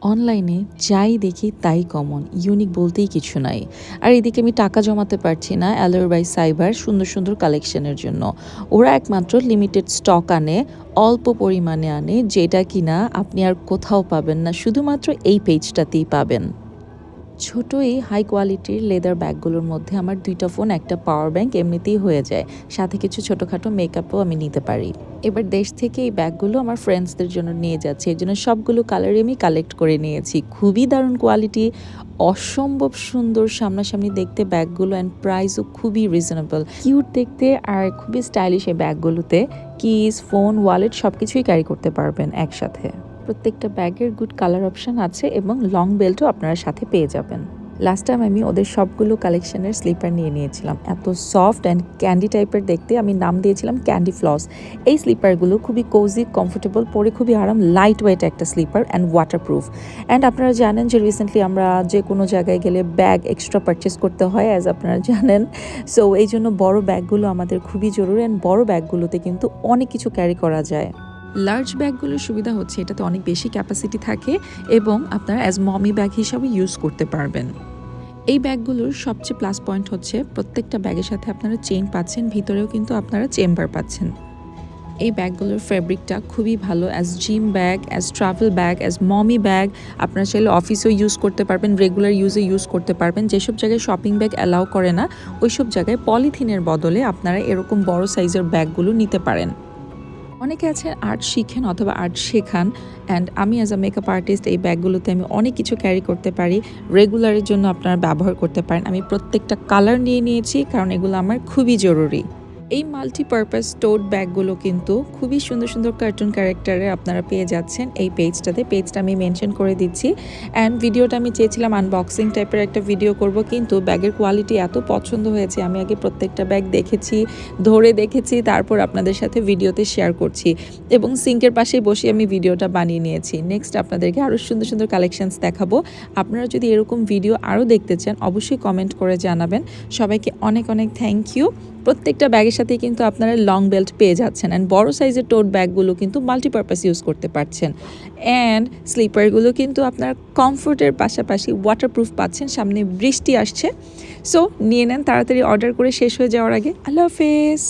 অনলাইনে যাই দেখি তাই কমন, ইউনিক বলতেই কিছু নাই। আর এদিকে আমি টাকা জমাতে পারছি না অ্যালোর বাই সাইবার সুন্দর সুন্দর কালেকশনের জন্য। ওরা একমাত্র লিমিটেড স্টক আনে, অল্প পরিমাণে আনে, যেটা কিনা আপনি আর কোথাও পাবেন না, শুধুমাত্র এই পেজটাতেই পাবেন। ছোট এই হাই কোয়ালিটির লেদার ব্যাগগুলোর মধ্যে আমার ২টা ফোন, একটা পাওয়ার ব্যাংক এমনিতেই হয়ে যায়। সাথে কিছু ছোটোখাটো মেকআপও আমি নিতে পারি। এবার দেশ থেকে এই ব্যাগগুলো আমার ফ্রেন্ডসদের জন্য নিয়ে যাচ্ছি। এর জন্য সবগুলো কালারই আমি কালেক্ট করে নিয়েছি। খুবই দারুণ কোয়ালিটি, অসম্ভব সুন্দর সামনাসামনি দেখতে ব্যাগগুলো, অ্যান্ড প্রাইসও খুবই রিজনেবল। কিউট দেখতে আর খুবই স্টাইলিশ এই ব্যাগগুলোতে। কিস, ফোন, ওয়ালেট সবকিছুই ক্যারি করতে পারবেন একসাথে। প্রত্যেকটা ব্যাগের গুড কালার অপশন আছে এবং লং বেল্টও আপনারা সাথে পেয়ে যাবেন। লাস্ট টাইম আমি ওদের সবগুলো কালেকশনের স্লিপার নিয়ে নিয়েছিলাম। এত সফট অ্যান্ড ক্যান্ডি টাইপের দেখতে, আমি নাম দিয়েছিলাম ক্যান্ডি ফ্লস। এই স্লিপারগুলো খুবই কোজি, কমফোর্টেবল, পরে খুবই আরাম, লাইট ওয়েট একটা স্লিপার অ্যান্ড ওয়াটারপ্রুফ। অ্যান্ড আপনারা জানেন যে রিসেন্টলি আমরা যে কোনো জায়গায় গেলে ব্যাগ এক্সট্রা পারচেস করতে হয়, অ্যাজ আপনারা জানেন। সো এই জন্য বড় ব্যাগগুলো আমাদের খুবই জরুরি, অ্যান্ড বড় ব্যাগগুলোতে কিন্তু অনেক কিছু ক্যারি করা যায়। লার্জ ব্যাগগুলোর সুবিধা হচ্ছে এটাতে অনেক বেশি ক্যাপাসিটি থাকে এবং আপনারা অ্যাজ মমি ব্যাগ হিসাবে ইউজ করতে পারবেন। এই ব্যাগগুলোর সবচেয়ে প্লাস পয়েন্ট হচ্ছে প্রত্যেকটা ব্যাগের সাথে আপনারা চেইন পাচ্ছেন, ভিতরেও কিন্তু আপনারা চেম্বার পাচ্ছেন। এই ব্যাগগুলোর ফ্যাব্রিকটা খুবই ভালো, as gym bag, as travel bag, as mommy bag. আপনারা চাইলে অফিসেও ইউজ করতে পারবেন, রেগুলার ইউজ করতে পারবেন। যেসব জায়গায় শপিং ব্যাগ অ্যালাউ করে না, ওইসব জায়গায় পলিথিনের বদলে আপনারা এরকম বড় সাইজের ব্যাগগুলো নিতে পারেন। অনেকে আছে আর্ট শিখেন অথবা আর্ট শেখান, অ্যান্ড আমি অ্যাজ আ মেকআপ আর্টিস্ট এই ব্যাগগুলোতে আমি অনেক কিছু ক্যারি করতে পারি। রেগুলারের জন্য আপনারা ব্যবহার করতে পারেন। আমি প্রত্যেকটা কালার নিয়ে নিয়েছি কারণ এগুলো আমার খুবই জরুরি। এই মাল্টিপারপাস টোট ব্যাগগুলো কিন্তু খুবই সুন্দর সুন্দর কার্টুন ক্যারেক্টারে আপনারা পেয়ে যাচ্ছেন এই পেজটাতে। পেজটা আমি মেনশন করে দিচ্ছি। অ্যান্ড ভিডিওটা আমি চেয়েছিলাম আনবক্সিং টাইপের একটা ভিডিও করব, কিন্তু ব্যাগের কোয়ালিটি এত পছন্দ হয়েছে, আমি আগে প্রত্যেকটা ব্যাগ দেখেছি, ধরে দেখেছি, তারপর আপনাদের সাথে ভিডিওতে শেয়ার করছি এবং সিঙ্কের পাশেই বসে আমি ভিডিওটা বানিয়ে নিয়েছি। নেক্সট আপনাদেরকে আরও সুন্দর সুন্দর কালেকশনস দেখাবো। আপনারা যদি এরকম ভিডিও আরও দেখতে চান অবশ্যই কমেন্ট করে জানাবেন। সবাইকে অনেক অনেক থ্যাংক ইউ। প্রত্যেকটা ব্যাগের সাথে কিন্তু আপনারা লং বেল্ট পেয়ে যাচ্ছেন, অ্যান্ড বড় সাইজের টোট ব্যাগগুলো কিন্তু মাল্টিপারপাস ইউজ করতে পারছেন। অ্যান্ড স্লিপারগুলো কিন্তু আপনার কমফোর্টের পাশাপাশি ওয়াটারপ্রুফ পাচ্ছেন। সামনে বৃষ্টি আসছে, সো নিয়ে নেন তাড়াতাড়ি, অর্ডার করে শেষ হয়ে যাওয়ার আগে। আল্লাহ হাফেজ।